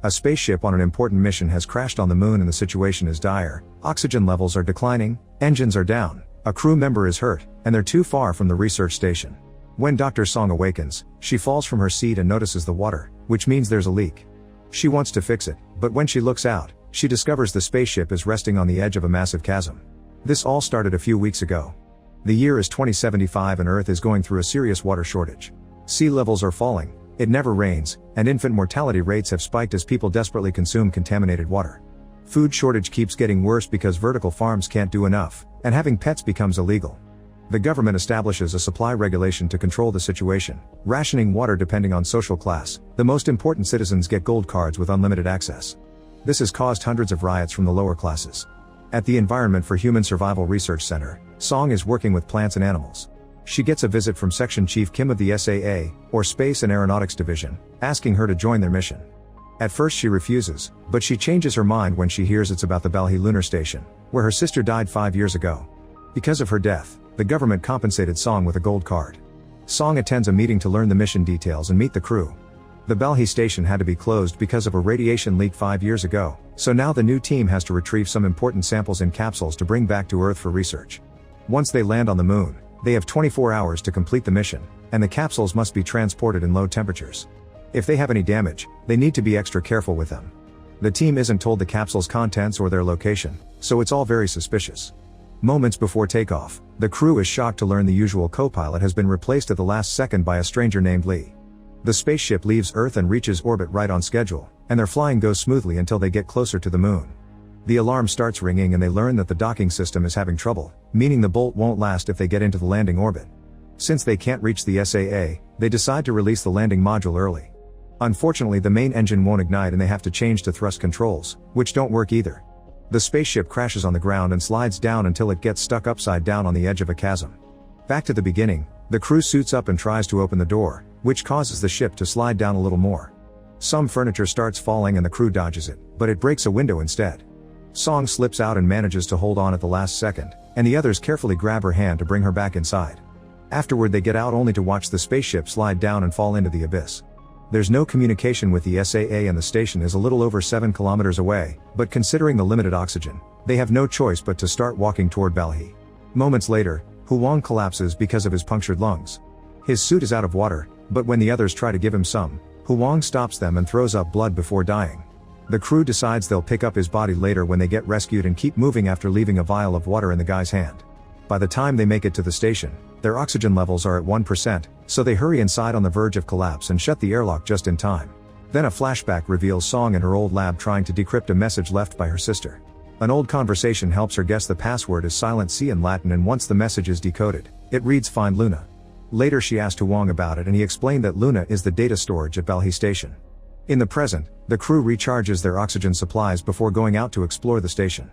A spaceship on an important mission has crashed on the moon and the situation is dire. Oxygen levels are declining, engines are down, a crew member is hurt, and they're too far from the research station. When Dr. Song awakens, she falls from her seat and notices the water, which means there's a leak. She wants to fix it, but when she looks out, she discovers the spaceship is resting on the edge of a massive chasm. This all started a few weeks ago. The year is 2075 and Earth is going through a serious water shortage. Sea levels are falling, it never rains, and infant mortality rates have spiked as people desperately consume contaminated water. Food shortage keeps getting worse because vertical farms can't do enough, and having pets becomes illegal. The government establishes a supply regulation to control the situation, rationing water depending on social class. The most important citizens get gold cards with unlimited access. This has caused hundreds of riots from the lower classes. At the Environment for Human Survival Research Center, Song is working with plants and animals. She gets a visit from Section Chief Kim of the SAA, or Space and Aeronautics Division, asking her to join their mission. At first she refuses, but she changes her mind when she hears it's about the Balhi lunar station, where her sister died 5 years ago. Because of her death, the government compensated Song with a gold card. Song attends a meeting to learn the mission details and meet the crew. The Balhi station had to be closed because of a radiation leak 5 years ago, so now the new team has to retrieve some important samples in capsules to bring back to Earth for research. Once they land on the moon, they have 24 hours to complete the mission, and the capsules must be transported in low temperatures. If they have any damage, they need to be extra careful with them. The team isn't told the capsule's contents or their location, so it's all very suspicious. Moments before takeoff, the crew is shocked to learn the usual co-pilot has been replaced at the last second by a stranger named Lee. The spaceship leaves Earth and reaches orbit right on schedule, and their flying goes smoothly until they get closer to the moon. The alarm starts ringing and they learn that the docking system is having trouble, meaning the bolt won't last if they get into the landing orbit. Since they can't reach the SAA, they decide to release the landing module early. Unfortunately, the main engine won't ignite and they have to change to thrust controls, which don't work either. The spaceship crashes on the ground and slides down until it gets stuck upside down on the edge of a chasm. Back to the beginning, the crew suits up and tries to open the door, which causes the ship to slide down a little more. Some furniture starts falling and the crew dodges it, but it breaks a window instead. Song slips out and manages to hold on at the last second, and the others carefully grab her hand to bring her back inside. Afterward they get out only to watch the spaceship slide down and fall into the abyss. There's no communication with the SAA and the station is a little over 7 kilometers away, but considering the limited oxygen, they have no choice but to start walking toward Balhi. Moments later, Huang collapses because of his punctured lungs. His suit is out of water, but when the others try to give him some, Huang stops them and throws up blood before dying. The crew decides they'll pick up his body later when they get rescued and keep moving after leaving a vial of water in the guy's hand. By the time they make it to the station, their oxygen levels are at 1%, so they hurry inside on the verge of collapse and shut the airlock just in time. Then a flashback reveals Song in her old lab trying to decrypt a message left by her sister. An old conversation helps her guess the password is silent C in Latin, and once the message is decoded, it reads "Find Luna." Later she asked Huang about it and he explained that Luna is the data storage at Balhi station. In the present, the crew recharges their oxygen supplies before going out to explore the station.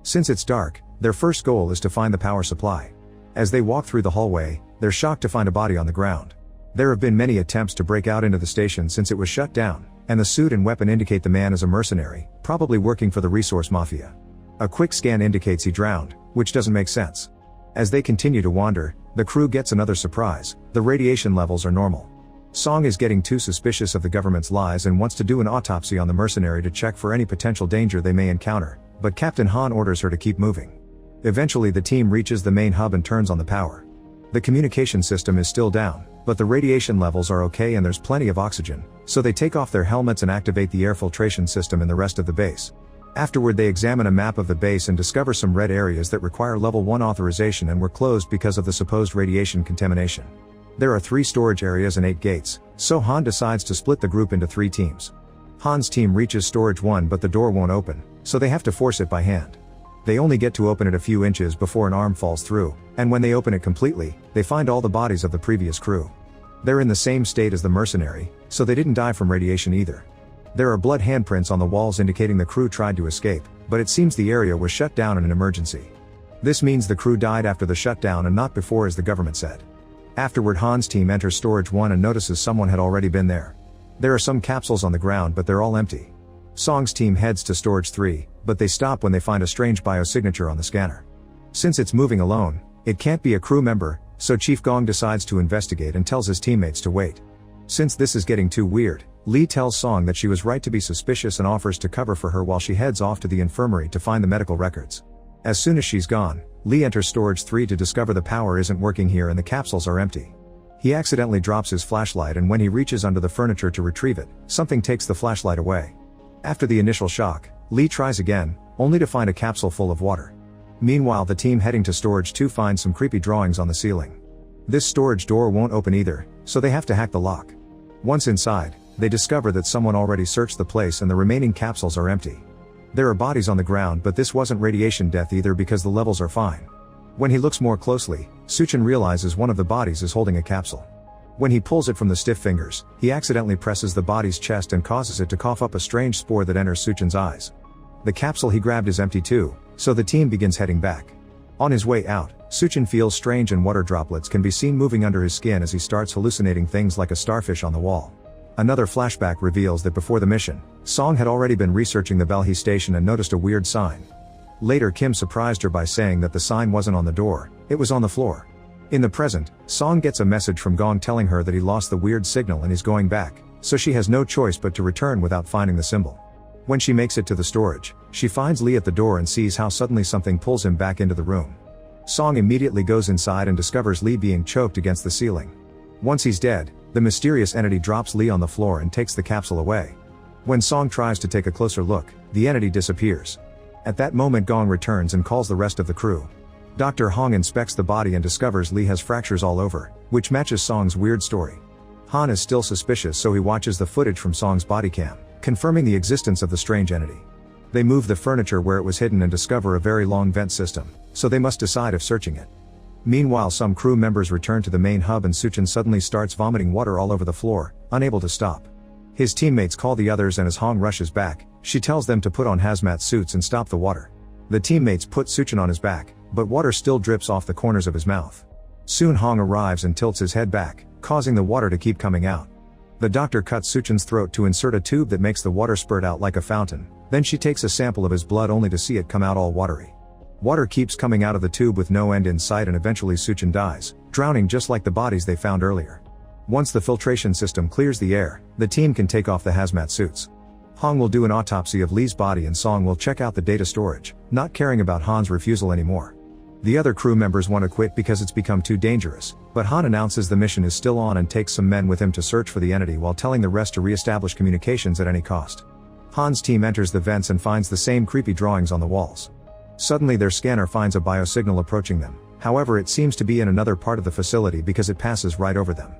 Since it's dark, their first goal is to find the power supply. As they walk through the hallway, they're shocked to find a body on the ground. There have been many attempts to break out into the station since it was shut down, and the suit and weapon indicate the man is a mercenary, probably working for the resource mafia. A quick scan indicates he drowned, which doesn't make sense. As they continue to wander, the crew gets another surprise: the radiation levels are normal. Song is getting too suspicious of the government's lies and wants to do an autopsy on the mercenary to check for any potential danger they may encounter, but Captain Han orders her to keep moving. Eventually the team reaches the main hub and turns on the power. The communication system is still down, but the radiation levels are okay and there's plenty of oxygen, so they take off their helmets and activate the air filtration system in the rest of the base. Afterward they examine a map of the base and discover some red areas that require level 1 authorization and were closed because of the supposed radiation contamination. There are 3 storage areas and 8 gates, so Han decides to split the group into 3 teams. Han's team reaches storage 1 but the door won't open, so they have to force it by hand. They only get to open it a few inches before an arm falls through, and when they open it completely, they find all the bodies of the previous crew. They're in the same state as the mercenary, so they didn't die from radiation either. There are blood handprints on the walls indicating the crew tried to escape, but it seems the area was shut down in an emergency. This means the crew died after the shutdown and not before, as the government said. Afterward Han's team enters storage 1 and notices someone had already been there. There are some capsules on the ground but they're all empty. Song's team heads to storage 3, but they stop when they find a strange biosignature on the scanner. Since it's moving alone, it can't be a crew member, so Chief Gong decides to investigate and tells his teammates to wait. Since this is getting too weird, Lee tells Song that she was right to be suspicious and offers to cover for her while she heads off to the infirmary to find the medical records. As soon as she's gone, Lee enters storage 3 to discover the power isn't working here and the capsules are empty. He accidentally drops his flashlight, and when he reaches under the furniture to retrieve it, something takes the flashlight away. After the initial shock, Lee tries again, only to find a capsule full of water. Meanwhile, the team heading to storage 2 finds some creepy drawings on the ceiling. This storage door won't open either, so they have to hack the lock. Once inside, they discover that someone already searched the place and the remaining capsules are empty. There are bodies on the ground, but this wasn't radiation death either because the levels are fine. When he looks more closely, Suchin realizes one of the bodies is holding a capsule. When he pulls it from the stiff fingers, he accidentally presses the body's chest and causes it to cough up a strange spore that enters Suchin's eyes. The capsule he grabbed is empty too, so the team begins heading back. On his way out, Suchin feels strange and water droplets can be seen moving under his skin as he starts hallucinating things like a starfish on the wall. Another flashback reveals that before the mission, Song had already been researching the Belhi station and noticed a weird sign. Later, Kim surprised her by saying that the sign wasn't on the door, it was on the floor. In the present, Song gets a message from Gong telling her that he lost the weird signal and is going back, so she has no choice but to return without finding the symbol. When she makes it to the storage, she finds Lee at the door and sees how suddenly something pulls him back into the room. Song immediately goes inside and discovers Lee being choked against the ceiling. Once he's dead, the mysterious entity drops Lee on the floor and takes the capsule away. When Song tries to take a closer look, the entity disappears. At that moment, Gong returns and calls the rest of the crew. Dr. Hong inspects the body and discovers Lee has fractures all over, which matches Song's weird story. Han is still suspicious, so he watches the footage from Song's body cam, confirming the existence of the strange entity. They move the furniture where it was hidden and discover a very long vent system, so they must decide if searching it. Meanwhile, some crew members return to the main hub and Suchin suddenly starts vomiting water all over the floor, unable to stop. His teammates call the others, and as Hong rushes back, she tells them to put on hazmat suits and stop the water. The teammates put Suchin on his back, but water still drips off the corners of his mouth. Soon Hong arrives and tilts his head back, causing the water to keep coming out. The doctor cuts Suchin's throat to insert a tube that makes the water spurt out like a fountain, then she takes a sample of his blood only to see it come out all watery. Water keeps coming out of the tube with no end in sight, and eventually Suchin dies, drowning just like the bodies they found earlier. Once the filtration system clears the air, the team can take off the hazmat suits. Hong will do an autopsy of Lee's body and Song will check out the data storage, not caring about Han's refusal anymore. The other crew members want to quit because it's become too dangerous, but Han announces the mission is still on and takes some men with him to search for the entity while telling the rest to re-establish communications at any cost. Han's team enters the vents and finds the same creepy drawings on the walls. Suddenly their scanner finds a biosignal approaching them, however it seems to be in another part of the facility because it passes right over them.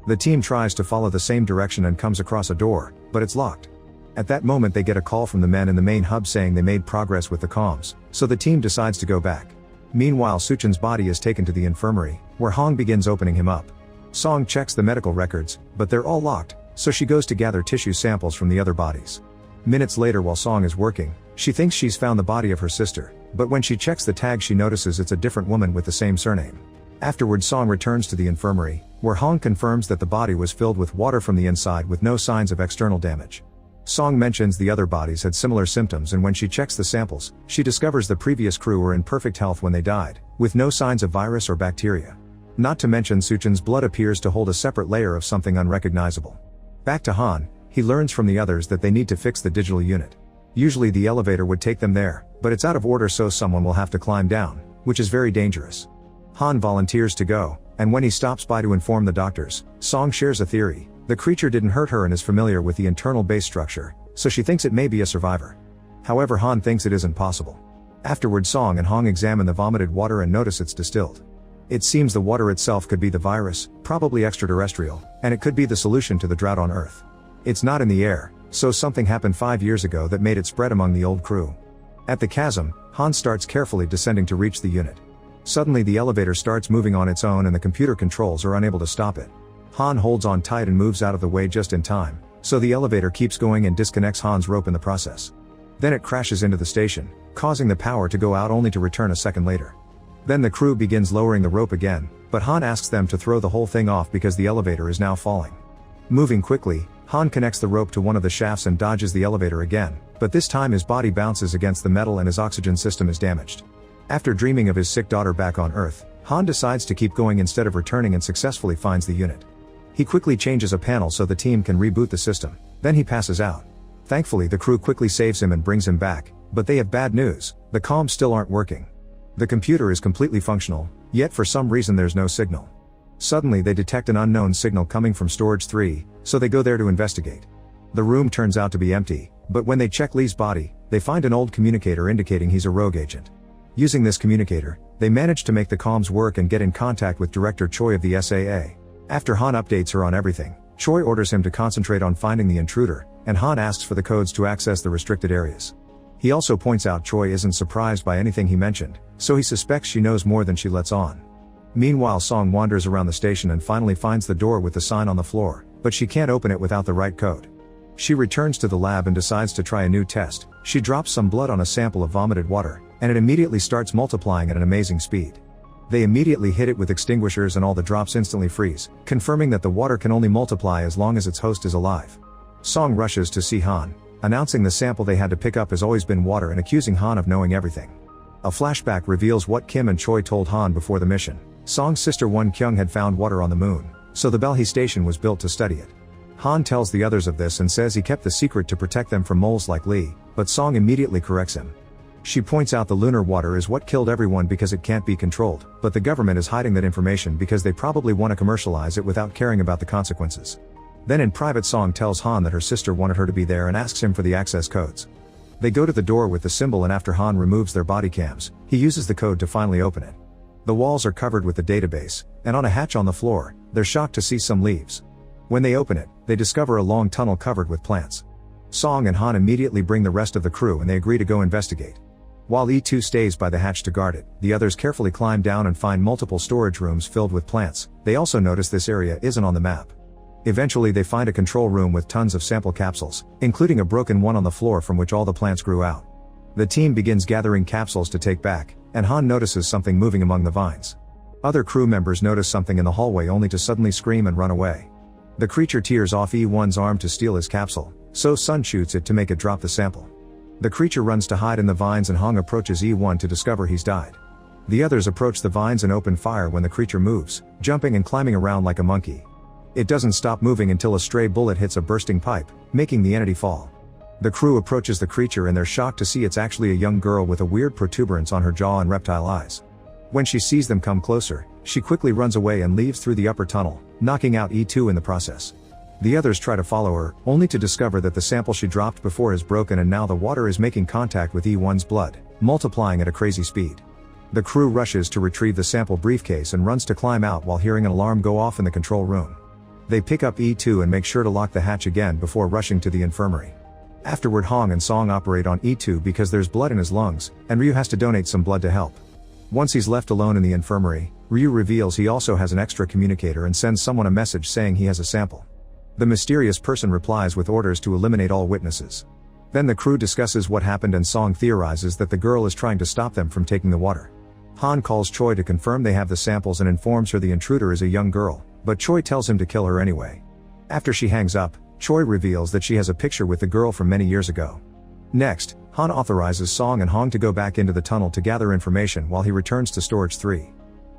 The team tries to follow the same direction and comes across a door, but it's locked. At that moment they get a call from the men in the main hub saying they made progress with the comms, so the team decides to go back. Meanwhile, Suchin's body is taken to the infirmary, where Hong begins opening him up. Song checks the medical records, but they're all locked, so she goes to gather tissue samples from the other bodies. Minutes later, while Song is working, she thinks she's found the body of her sister, but when she checks the tag she notices it's a different woman with the same surname. Afterward, Song returns to the infirmary, where Hong confirms that the body was filled with water from the inside with no signs of external damage. Song mentions the other bodies had similar symptoms, and when she checks the samples, she discovers the previous crew were in perfect health when they died, with no signs of virus or bacteria. Not to mention Suchin's blood appears to hold a separate layer of something unrecognizable. Back to Han, he learns from the others that they need to fix the digital unit. Usually the elevator would take them there, but it's out of order, so someone will have to climb down, which is very dangerous. Han volunteers to go, and when he stops by to inform the doctors, Song shares a theory. The creature didn't hurt her and is familiar with the internal base structure, so she thinks it may be a survivor. However, Han thinks it isn't possible. Afterward, Song and Hong examine the vomited water and notice it's distilled. It seems the water itself could be the virus, probably extraterrestrial, and it could be the solution to the drought on Earth. It's not in the air, so something happened 5 years ago that made it spread among the old crew. At the chasm, Han starts carefully descending to reach the unit. Suddenly the elevator starts moving on its own and the computer controls are unable to stop it. Han holds on tight and moves out of the way just in time, so the elevator keeps going and disconnects Han's rope in the process. Then it crashes into the station, causing the power to go out only to return a second later. Then the crew begins lowering the rope again, but Han asks them to throw the whole thing off because the elevator is now falling. Moving quickly, Han connects the rope to one of the shafts and dodges the elevator again, but this time his body bounces against the metal and his oxygen system is damaged. After dreaming of his sick daughter back on Earth, Han decides to keep going instead of returning and successfully finds the unit. He quickly changes a panel so the team can reboot the system, Then he passes out. Thankfully the crew quickly saves him and brings him back, but they have bad news, the comms still aren't working. The computer is completely functional, yet for some reason there's no signal. Suddenly they detect an unknown signal coming from storage 3, so they go there to investigate. The room turns out to be empty, but when they check Lee's body, they find an old communicator indicating he's a rogue agent. Using this communicator, they manage to make the comms work and get in contact with Director Choi of the SAA. After Han updates her on everything, Choi orders him to concentrate on finding the intruder, and Han asks for the codes to access the restricted areas. He also points out Choi isn't surprised by anything he mentioned, so he suspects she knows more than she lets on. Meanwhile Song wanders around the station and finally finds the door with the sign on the floor, but she can't open it without the right code. She returns to the lab and decides to try a new test. She drops some blood on a sample of vomited water, and it immediately starts multiplying at an amazing speed. They immediately hit it with extinguishers and all the drops instantly freeze, confirming that the water can only multiply as long as its host is alive. Song rushes to see Han, announcing the sample they had to pick up has always been water and accusing Han of knowing everything. A flashback reveals what Kim and Choi told Han before the mission. Song's sister Won Kyung had found water on the moon, so the Belhe station was built to study it. Han tells the others of this and says he kept the secret to protect them from moles like Lee, but Song immediately corrects him. She points out the lunar water is what killed everyone because it can't be controlled, but the government is hiding that information because they probably want to commercialize it without caring about the consequences. Then in private Song tells Han that her sister wanted her to be there and asks him for the access codes. They go to the door with the symbol and after Han removes their body cams, he uses the code to finally open it. The walls are covered with the database, and on a hatch on the floor, they're shocked to see some leaves. When they open it, they discover a long tunnel covered with plants. Song and Han immediately bring the rest of the crew and they agree to go investigate. While E2 stays by the hatch to guard it, the others carefully climb down and find multiple storage rooms filled with plants. They also notice this area isn't on the map. Eventually they find a control room with tons of sample capsules, including a broken one on the floor from which all the plants grew out. The team begins gathering capsules to take back, and Han notices something moving among the vines. Other crew members notice something in the hallway only to suddenly scream and run away. The creature tears off E1's arm to steal his capsule, so Sun shoots it to make it drop the sample. The creature runs to hide in the vines and Hong approaches E1 to discover he's died. The others approach the vines and open fire when the creature moves, jumping and climbing around like a monkey. It doesn't stop moving until a stray bullet hits a bursting pipe, making the entity fall. The crew approaches the creature and they're shocked to see it's actually a young girl with a weird protuberance on her jaw and reptile eyes. When she sees them come closer, she quickly runs away and leaves through the upper tunnel, knocking out E2 in the process. The others try to follow her, only to discover that the sample she dropped before is broken and now the water is making contact with E1's blood, multiplying at a crazy speed. The crew rushes to retrieve the sample briefcase and runs to climb out while hearing an alarm go off in the control room. They pick up E2 and make sure to lock the hatch again before rushing to the infirmary. Afterward Hong and Song operate on E2 because there's blood in his lungs, and Ryu has to donate some blood to help. Once he's left alone in the infirmary, Ryu reveals he also has an extra communicator and sends someone a message saying he has a sample. The mysterious person replies with orders to eliminate all witnesses. Then the crew discusses what happened and Song theorizes that the girl is trying to stop them from taking the water. Han calls Choi to confirm they have the samples and informs her the intruder is a young girl, but Choi tells him to kill her anyway. After she hangs up, Choi reveals that she has a picture with the girl from many years ago. Next, Han authorizes Song and Hong to go back into the tunnel to gather information while he returns to Storage 3.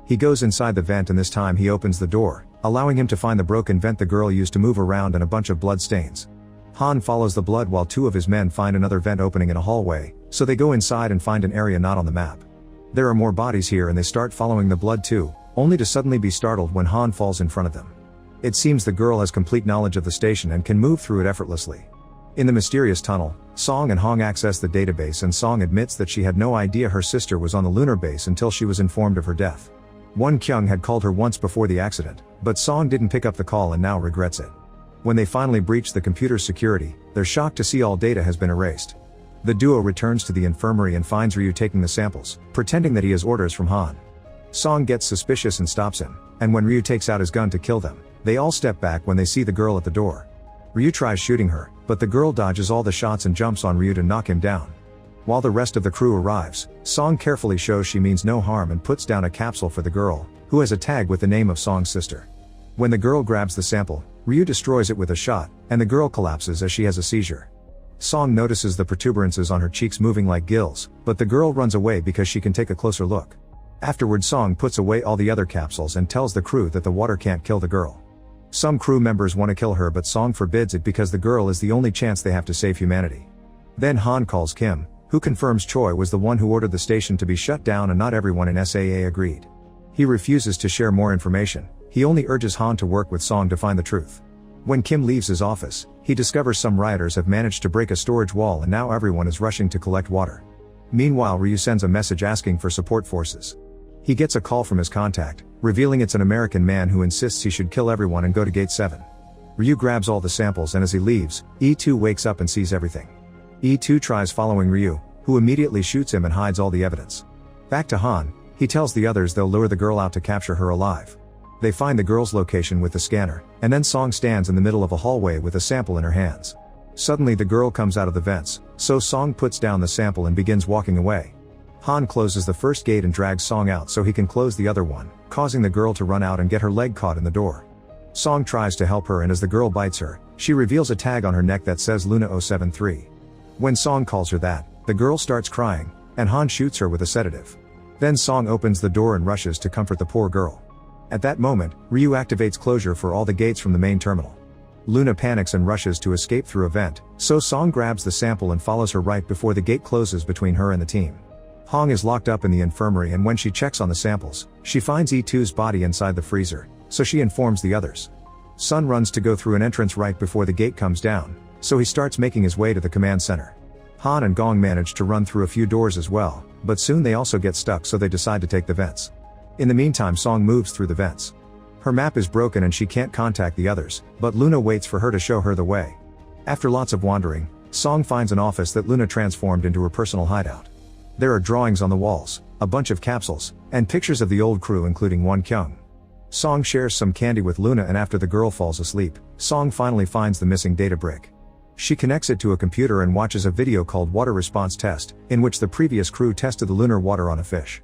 He goes inside the vent and this time he opens the door, allowing him to find the broken vent the girl used to move around and a bunch of blood stains. Han follows the blood while two of his men find another vent opening in a hallway, so they go inside and find an area not on the map. There are more bodies here and they start following the blood too, only to suddenly be startled when Han falls in front of them. It seems the girl has complete knowledge of the station and can move through it effortlessly. In the mysterious tunnel, Song and Hong access the database and Song admits that she had no idea her sister was on the lunar base until she was informed of her death. Won Kyung had called her once before the accident, but Song didn't pick up the call and now regrets it. When they finally breach the computer's security, they're shocked to see all data has been erased. The duo returns to the infirmary and finds Ryu taking the samples, pretending that he has orders from Han. Song gets suspicious and stops him, and when Ryu takes out his gun to kill them, they all step back when they see the girl at the door. Ryu tries shooting her, but the girl dodges all the shots and jumps on Ryu to knock him down. While the rest of the crew arrives, Song carefully shows she means no harm and puts down a capsule for the girl, who has a tag with the name of Song's sister. When the girl grabs the sample, Ryu destroys it with a shot, and the girl collapses as she has a seizure. Song notices the protuberances on her cheeks moving like gills, but the girl runs away because she can take a closer look. Afterward Song puts away all the other capsules and tells the crew that the water can't kill the girl. Some crew members want to kill her, but Song forbids it because the girl is the only chance they have to save humanity. Then Han calls Kim, who confirms Choi was the one who ordered the station to be shut down and not everyone in SAA agreed. He refuses to share more information, he only urges Han to work with Song to find the truth. When Kim leaves his office, he discovers some rioters have managed to break a storage wall and now everyone is rushing to collect water. Meanwhile, Ryu sends a message asking for support forces. He gets a call from his contact, revealing it's an American man who insists he should kill everyone and go to Gate 7. Ryu grabs all the samples and as he leaves, E2 wakes up and sees everything. E2 tries following Ryu, who immediately shoots him and hides all the evidence. Back to Han, he tells the others they'll lure the girl out to capture her alive. They find the girl's location with the scanner, and then Song stands in the middle of a hallway with a sample in her hands. Suddenly the girl comes out of the vents, so Song puts down the sample and begins walking away. Han closes the first gate and drags Song out so he can close the other one, causing the girl to run out and get her leg caught in the door. Song tries to help her and as the girl bites her, she reveals a tag on her neck that says Luna 073. When Song calls her that, the girl starts crying, and Han shoots her with a sedative. Then Song opens the door and rushes to comfort the poor girl. At that moment, Ryu activates closure for all the gates from the main terminal. Luna panics and rushes to escape through a vent, so Song grabs the sample and follows her right before the gate closes between her and the team. Hong is locked up in the infirmary and when she checks on the samples, she finds E2's body inside the freezer, so she informs the others. Sun runs to go through an entrance right before the gate comes down, so he starts making his way to the command center. Han and Gong manage to run through a few doors as well, but soon they also get stuck so they decide to take the vents. In the meantime, Song moves through the vents. Her map is broken and she can't contact the others, but Luna waits for her to show her the way. After lots of wandering, Song finds an office that Luna transformed into her personal hideout. There are drawings on the walls, a bunch of capsules, and pictures of the old crew including Won Kyung. Song shares some candy with Luna and after the girl falls asleep, Song finally finds the missing data brick. She connects it to a computer and watches a video called Water Response Test, in which the previous crew tested the lunar water on a fish.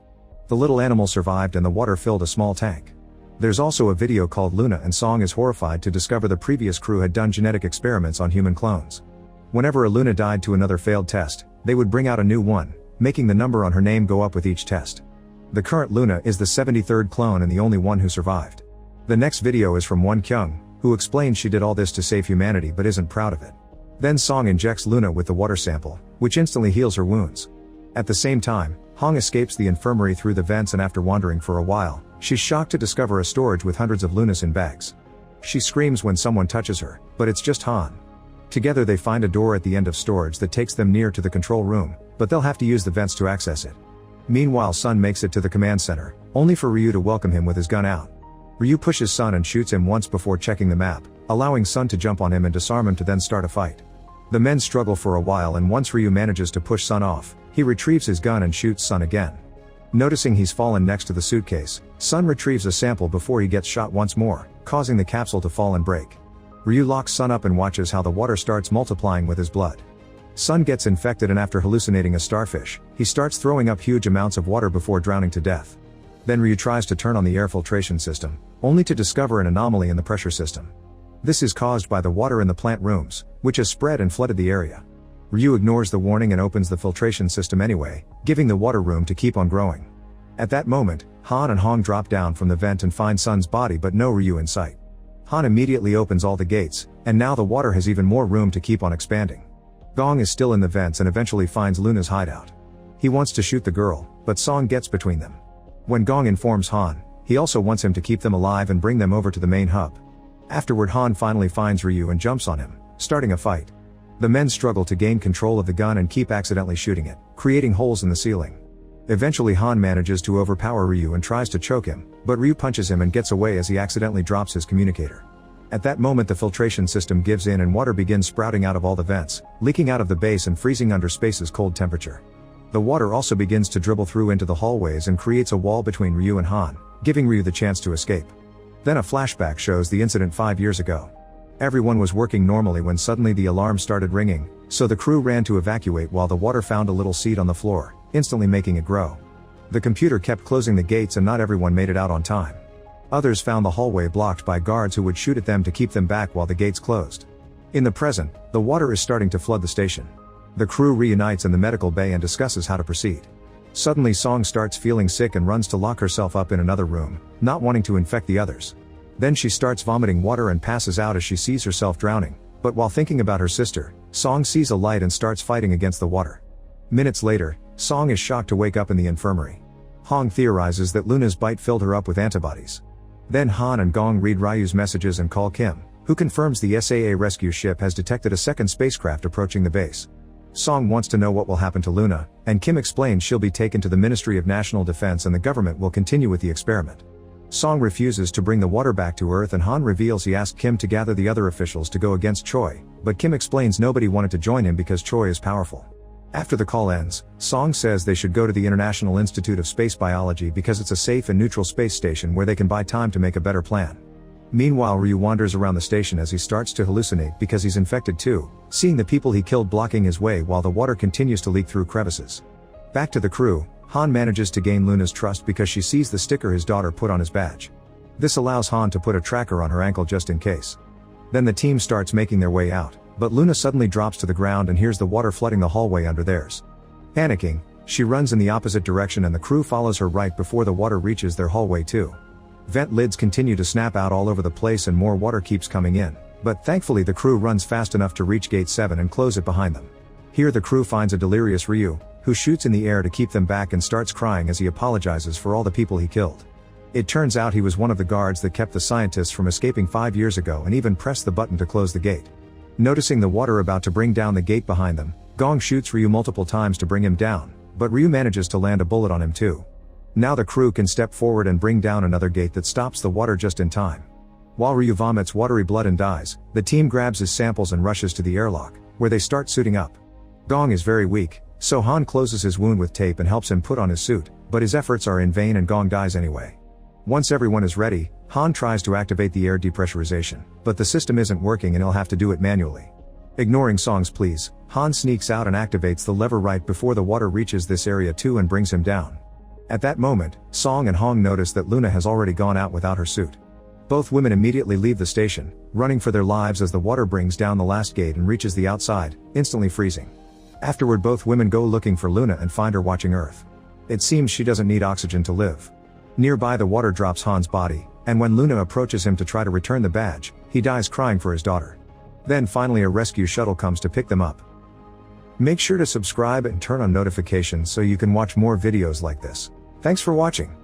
The little animal survived and the water filled a small tank. There's also a video called Luna and Song is horrified to discover the previous crew had done genetic experiments on human clones. Whenever a Luna died to another failed test, they would bring out a new one, making the number on her name go up with each test. The current Luna is the 73rd clone and the only one who survived. The next video is from Won Kyung, who explains she did all this to save humanity but isn't proud of it. Then Song injects Luna with the water sample, which instantly heals her wounds. At the same time, Hong escapes the infirmary through the vents and after wandering for a while, she's shocked to discover a storage with hundreds of Lunas in bags. She screams when someone touches her, but it's just Han. Together they find a door at the end of storage that takes them near to the control room, but they'll have to use the vents to access it. Meanwhile, Sun makes it to the command center, only for Ryu to welcome him with his gun out. Ryu pushes Sun and shoots him once before checking the map, allowing Sun to jump on him and disarm him to then start a fight. The men struggle for a while and once Ryu manages to push Sun off, he retrieves his gun and shoots Sun again. Noticing he's fallen next to the suitcase, Sun retrieves a sample before he gets shot once more, causing the capsule to fall and break. Ryu locks Sun up and watches how the water starts multiplying with his blood. Sun gets infected and after hallucinating a starfish, he starts throwing up huge amounts of water before drowning to death. Then Ryu tries to turn on the air filtration system, only to discover an anomaly in the pressure system. This is caused by the water in the plant rooms, which has spread and flooded the area. Ryu ignores the warning and opens the filtration system anyway, giving the water room to keep on growing. At that moment, Han and Hong drop down from the vent and find Sun's body but no Ryu in sight. Han immediately opens all the gates, and now the water has even more room to keep on expanding. Gong is still in the vents and eventually finds Luna's hideout. He wants to shoot the girl, but Song gets between them. When Gong informs Han, he also wants him to keep them alive and bring them over to the main hub. Afterward, Han finally finds Ryu and jumps on him, starting a fight. The men struggle to gain control of the gun and keep accidentally shooting it, creating holes in the ceiling. Eventually Han manages to overpower Ryu and tries to choke him, but Ryu punches him and gets away as he accidentally drops his communicator. At that moment the filtration system gives in and water begins sprouting out of all the vents, leaking out of the base and freezing under space's cold temperature. The water also begins to dribble through into the hallways and creates a wall between Ryu and Han, giving Ryu the chance to escape. Then a flashback shows the incident 5 years ago. Everyone was working normally when suddenly the alarm started ringing, so the crew ran to evacuate while the water found a little seed on the floor, instantly making it grow. The computer kept closing the gates and not everyone made it out on time. Others found the hallway blocked by guards who would shoot at them to keep them back while the gates closed. In the present, the water is starting to flood the station. The crew reunites in the medical bay and discusses how to proceed. Suddenly Song starts feeling sick and runs to lock herself up in another room, not wanting to infect the others. Then she starts vomiting water and passes out as she sees herself drowning, but while thinking about her sister, Song sees a light and starts fighting against the water. Minutes later, Song is shocked to wake up in the infirmary. Hong theorizes that Luna's bite filled her up with antibodies. Then Han and Gong read Ryu's messages and call Kim, who confirms the SAA rescue ship has detected a second spacecraft approaching the base. Song wants to know what will happen to Luna, and Kim explains she'll be taken to the Ministry of National Defense and the government will continue with the experiment. Song refuses to bring the water back to Earth and Han reveals he asked Kim to gather the other officials to go against Choi, but Kim explains nobody wanted to join him because Choi is powerful. After the call ends, Song says they should go to the International Institute of Space Biology because it's a safe and neutral space station where they can buy time to make a better plan. Meanwhile, Ryu wanders around the station as he starts to hallucinate because he's infected too, seeing the people he killed blocking his way while the water continues to leak through crevices. Back to the crew, Han manages to gain Luna's trust because she sees the sticker his daughter put on his badge. This allows Han to put a tracker on her ankle just in case. Then the team starts making their way out, but Luna suddenly drops to the ground and hears the water flooding the hallway under theirs. Panicking, she runs in the opposite direction and the crew follows her right before the water reaches their hallway too. Vent lids continue to snap out all over the place and more water keeps coming in, but thankfully the crew runs fast enough to reach gate 7 and close it behind them. Here the crew finds a delirious Ryu, who shoots in the air to keep them back and starts crying as he apologizes for all the people he killed. It turns out he was one of the guards that kept the scientists from escaping 5 years ago and even pressed the button to close the gate. Noticing the water about to bring down the gate behind them, Gong shoots Ryu multiple times to bring him down, but Ryu manages to land a bullet on him too. Now the crew can step forward and bring down another gate that stops the water just in time. While Ryu vomits watery blood and dies, the team grabs his samples and rushes to the airlock, where they start suiting up. Gong is very weak, so Han closes his wound with tape and helps him put on his suit, but his efforts are in vain and Gong dies anyway. Once everyone is ready, Han tries to activate the air depressurization, but the system isn't working and he'll have to do it manually. Ignoring Song's pleas, Han sneaks out and activates the lever right before the water reaches this area too and brings him down. At that moment, Song and Hong notice that Luna has already gone out without her suit. Both women immediately leave the station, running for their lives as the water brings down the last gate and reaches the outside, instantly freezing. Afterward, both women go looking for Luna and find her watching Earth. It seems she doesn't need oxygen to live. Nearby the water drops Han's body, and when Luna approaches him to try to return the badge, he dies crying for his daughter. Then finally a rescue shuttle comes to pick them up. Make sure to subscribe and turn on notifications so you can watch more videos like this. Thanks for watching.